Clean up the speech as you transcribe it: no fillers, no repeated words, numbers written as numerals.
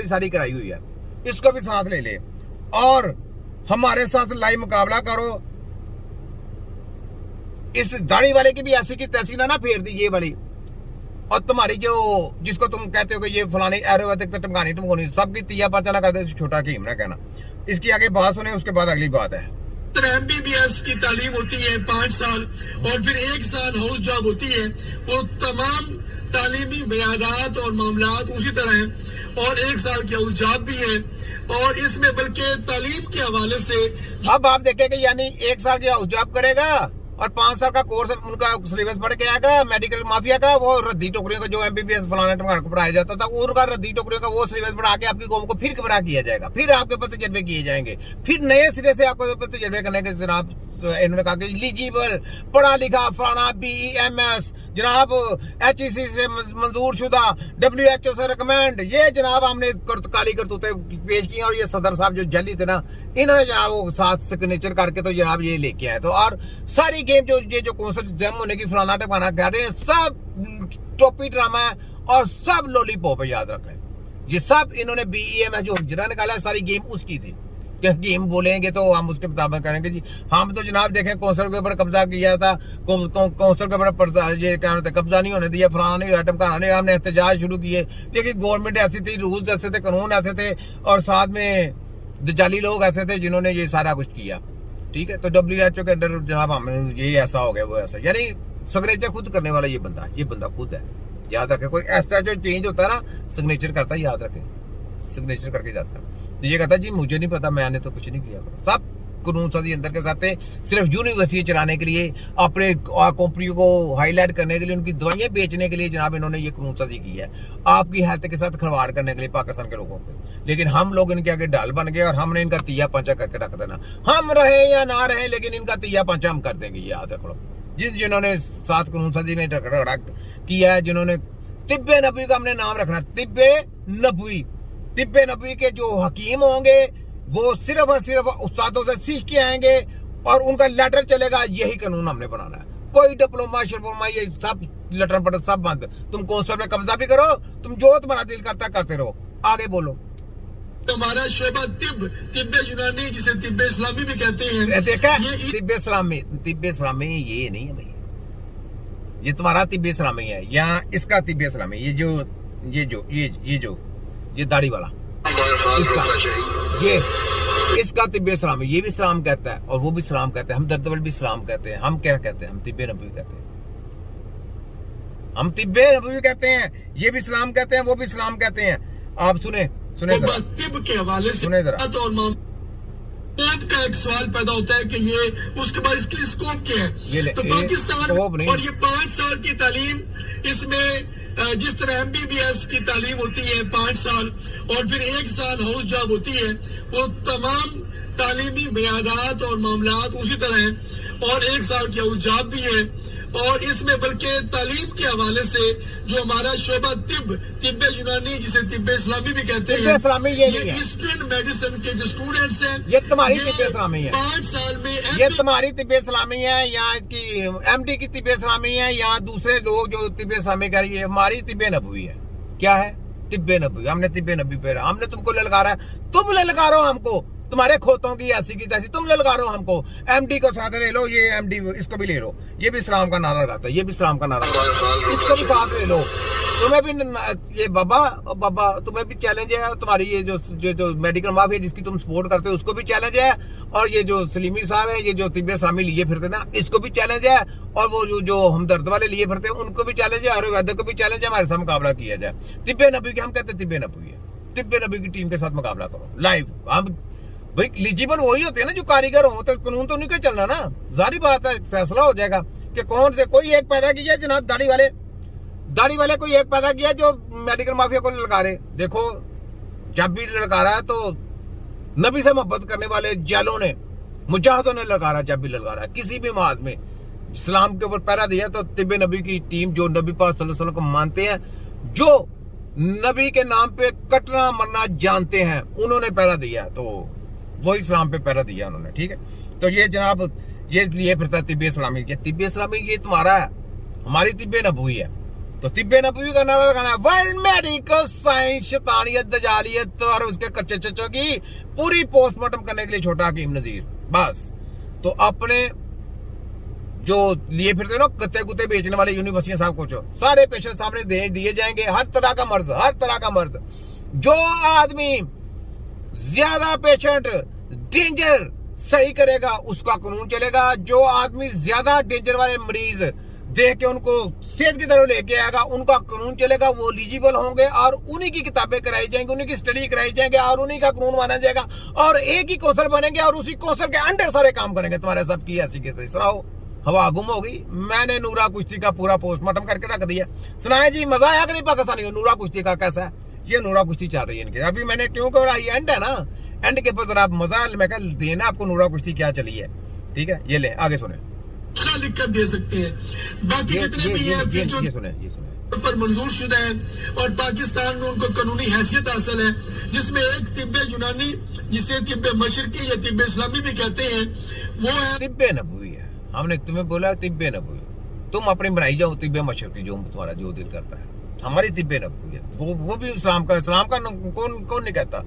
सारी कराई हुई है, इसको भी साथ ले ले और हमारे साथ लाइव मुकाबला करो। इस दाढ़ी वाले की भी ऐसी की तैसी ना फेर दी ये वाली, और तुम्हारी जो जिसको तुम कहते हो कि ये फलानी आयुर्वेदिक तो टमकानी टमकोनी सबकी तिया पाचा ना कर दे, छोटा कीम ना कहना। इसकी आगे बात सुने, उसके बाद अगली बात है। MBBS की तालीम होती है 5 साल और फिर 1 साल हाउस जॉब होती है। वो तमाम तालीमी बयानात और मामलात उसी तरह हैं और 1 साल की हाउस जॉब भी है और इसमें बल्कि तालीम के हवाले से अब आप देखें कि यानी 1 साल की हाउस जॉब करेगा और 5 साल का कोर्स उनका सिलेबस पढ़ के आएगा मेडिकल माफिया का, वो रद्दी टोकरियों का जो MBBS फलाना टमकाना को पढ़ाया जाता था, उनका रद्दी टोकरियों का वो सिलेबस पढ़ा के आपकी कौम को फिर गुमराह किया जाएगा, फिर आपके पास तजर्बे किए जाएंगे, फिर नए सिरे से आपको तजर्बे करने के जनाब इन्होंने कहा कि एलिजिबल पढ़ा लिखा फलाना BEMS जनाब HEC से मंजूर शुदा WHO से रिकमेंड, ये जनाब हमने काली करतूतें पेश की और ये सदर साहब जो जल्दी थे ना, इन्होंने जनाब वो साथ सिग्नेचर करके तो जनाब ये लेके आए। तो और सारी गेम जो कौंसल जम होने की फलाना टपाना कह रहे हैं, सब टोपी ड्रामा है और सब लॉलीपॉप है, याद रखें। ये सब इन्होंने BEMS जो जरा निकाला सारी गेम उसकी थी, गेम बोलेंगे तो हम उसके मुताबिक करेंगे जी। हम तो जनाब देखें कौंसल के ऊपर कब्जा किया था, कौंसल के ऊपर ये क्या होता है कब्जा नहीं होने दिया, फलाना नहीं आइटम का नहीं, हमने एहतजाज शुरू किए, लेकिन गवर्नमेंट ऐसी थी, रूल्स ऐसे थे, कानून ऐसे थे और साथ में दजाली लोग ऐसे थे जिन्होंने ये सारा कुछ किया। ठीक है, तो WHO के अंदर जनाब हमें ये ऐसा हो गया वो ऐसा, यानी सिग्नेचर खुद करने वाला ये बंदा खुद है, याद रखे। कोई ऐसा जो चेंज होता है ना सिग्नेचर करता है, याद रखे, सिग्नेचर करके जाता है। तो ये कहता जी मुझे नहीं पता, मैंने तो कुछ नहीं किया। सब कानून साजी अंदर के साथ सिर्फ यूनिवर्सिटी चलाने के लिए, अपने कंपनियों को हाईलाइट करने के लिए, उनकी दवाइयां बेचने के लिए जनाब इन्होंने ये कानून साजी की है, आपकी हेल्थ के साथ खिलवाड़ करने के लिए पाकिस्तान के लोगों को। लेकिन हम लोग इनके आगे ढाल बन गए और हमने इनका तिया पंचा करके रख देना, हम रहे या ना रहे लेकिन इनका तिया पंचा हम कर देंगे, याद रखो। जिन्होंने साथ कानून साजी में किया है, जिन्होंने तिब्बे नबवी का हमने नाम रखना, तिब्बे नबवी के जो हकीम होंगे वो सिर्फ और सिर्फ उस्तादों से सीख के आएंगे और उनका लेटर चलेगा, यही कानून हमने बनाना है। कोई डिप्लोमा शिप्लोमा ये सब लेटर पढ़ सब बंद, तुम कौंसल में कब्जा भी करो, तुम जो तुम्हारा दिल करता करते रहो, आगे बोलो। हमारा शोभा तिब्बे यूनानी जिसे तिब्बे इस्लामी भी कहते हैं, देखा तिब्बे इस्लामी ये नहीं है भाई, ये तुम्हारा तिब्बे इस्लामी है या इसका तिब्बे इस्लामी, ये दाढ़ी वाला इसका तिब्बे इस्लामी, ये भी इस्लाम कहता है और वो भी इस्लाम कहते हैं, हम दर्दवल भी इस्लाम कहते हैं। हम क्या कहते हैं? हम तिब्बे नबवी कहते हैं, हम तिब्बे नबवी कहते हैं, ये भी इस्लाम कहते हैं, वो भी इस्लाम कहते हैं। आप सुने तिब्ब के हवाले से सुने जरा का एक सवाल पैदा होता है कि ये उसके बाद इसके लिए स्कोप क्या है। तो पाकिस्तान और ये 5 साल की तालीम, इसमें जिस तरह MBBS की तालीम होती है 5 साल और फिर 1 साल हाउस जॉब होती है, वो तमाम तालीमी बयानात और मामलात उसी तरह हैं और 1 साल की हाउस जॉब भी है और इसमें बल्कि तालीम के हवाले से जो हमारा शोभा तिब्बे यूनानी जिसे तिब्बे इस्लामी भी कहते हैं, ये ईस्टर्न मेडिसिन के जो स्टूडेंट्स हैं, ये तुम्हारी तिब्बे इस्लामी है। 5 साल में ये तुम्हारी तिब्बे इस्लामी है या इसकी MD की तिब्बे इस्लामी है या दूसरे लोग जो तिब्बे इस्लामी कह रही है, हमारी तिब्बे नबवी है। क्या है? तिब्बे नबवी। हमने तिब्बे नबवी पे हमने तुमको ललकारा है, तुम ललकारो हमको, तुम्हारे खोतों की ऐसी की तैसी तुम ललकारो हमको। MD को साथ ले लो, ये MD इसको भी ले लो, ये भी इस्लाम का नारा लगाता है, ये भी इस्लाम का नारा लगाता है, इसको भी साथ ले लो। तुम्हें भी ये बाबा तुम्हें भी चैलेंज है, तुम्हारी ये जो मेडिकल माफिया जिसकी तुम सपोर्ट करते हो उसको भी चैलेंज है, और ये जो सलीमी साहब है, ये जो तिब्बे इस्लामी लिए फिरते ना, इसको भी चैलेंज है, और वो जो हमदर्द वाले लिए फिरते हैं उनको भी चैलेंज है, आयुर्वेद को भी चैलेंज है, हमारे साथ मुकाबला किया जाए। तिब्बे नबी के हम कहते हैं तिब्बे नबी है, तिब्बे नबी की टीम के साथ मुकाबला करो लाइव। हम भाई एलिजिबल वही होते हैं ना जो कारीगर हो, तो कानून तो नहीं का चलना ना, जारी बात है, फैसला हो जाएगा कि कौन से कोई एक पैदा किया जनाब दाढ़ी वाले कोई एक पैदा किया जो मेडिकल माफिया को ललकारे। देखो जब भी ललकारा है तो नबी से मोहब्बत करने वाले जालों ने, मुजाहिदों ने ललकारा, जब भी ललकारा किसी भी माज में इस्लाम के ऊपर पैरा दिया तो तिब्बे नबी की टीम जो नबी पाक सल्लल्लाहु अलैहि वसल्लम को मानते हैं, जो नबी के नाम पे कटना मरना जानते हैं, उन्होंने पैरा दिया, तो वो इस्लाम पे पैरा दिया उन्होंने। ठीक है, तो ये जनाब ये लिए फिरता तिब्बे इस्लामी, ये तिब्बे इस्लामी ये तुम्हारा है, हमारी तिब्बे नबवी है। تو طب نبوی کا نعرہ لگانا ہے ورلڈ میڈیکل سائنس شیطانیت دجالیت اور اس کے کچے چچوں کی پوری پوسٹ مارٹم کرنے کے لیے چھوٹا حکیم نذیر بس. تو اپنے جو لیے پھرتے نا کتے کتے بیچنے والے یونیورسٹیاں صاحب کچھ سارے پیشنٹ سامنے دیے جائیں گے. ہر طرح کا مرض جو آدمی زیادہ پیشنٹ ڈینجر صحیح کرے گا اس کا قانون چلے گا. جو آدمی زیادہ ڈینجر والے مریض دیکھ کے ان کو صحت کی طرف لے کے آئے گا ان کا قانون چلے گا. وہ ایلیجیبل ہوں گے اور انہی کی کتابیں کرائی جائیں گی, انہی کی اسٹڈی کرائی جائیں گے اور انہی کا قانون مانا جائے گا اور ایک ہی کونسل بنیں گے اور اسی کونسل کے انڈر سارے کام کریں گے. تمہارے سب کی ایسی کیسے سراؤ ہوا گم ہو گئی. میں نے نورا کشتی کا پورا پوسٹ مارٹم کر کے رکھ دیا. سنائے جی مزہ آیا کہ نہیں پاکستانی نورا کشتی کا کیسا ہے. یہ نورا کشتی چل رہی ہے ان کے ابھی میں نے کیوں کہ یہ اینڈ ہے نا اینڈ کے اوپر ذرا مزہ میں کہ دینا آپ کو نورا کشتی کیا چلی ہے. ٹھیک ہے یہ لیں آگے سنیں. لکھ کر دے سکتے ہیں باقی جتنے بھی ہیں جو پر منظور شدہ ہیں اور پاکستان میں ان کو قانونی حیثیت حاصل ہے جس میں ایک طب یونانی جسے طب مشرقی یا طب اسلامی بھی کہتے ہیں وہ ہے طب نبوی ہے. ہم نے تمہیں بولا طب نبوی تم اپنی بنائی جاؤ طب مشرقی جو تمہارا جو دل کرتا ہے. ہماری طب نبوی ہے وہ بھی اسلام کا کون نہیں کہتا.